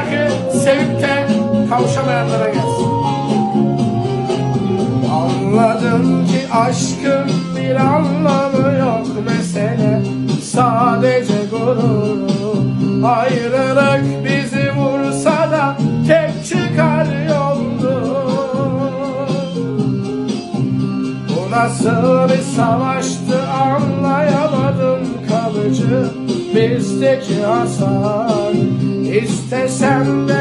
şarkı sevip de kavuşamayanlara gelsin. Anladım ki aşkın bir anlamı yok, mesele sadece gurur. Ayrılık bizi vursa da tek çıkar yoldu. Bu nasıl bir savaştı anlayamadım, kalıcı bizdeki hasar. İstesem de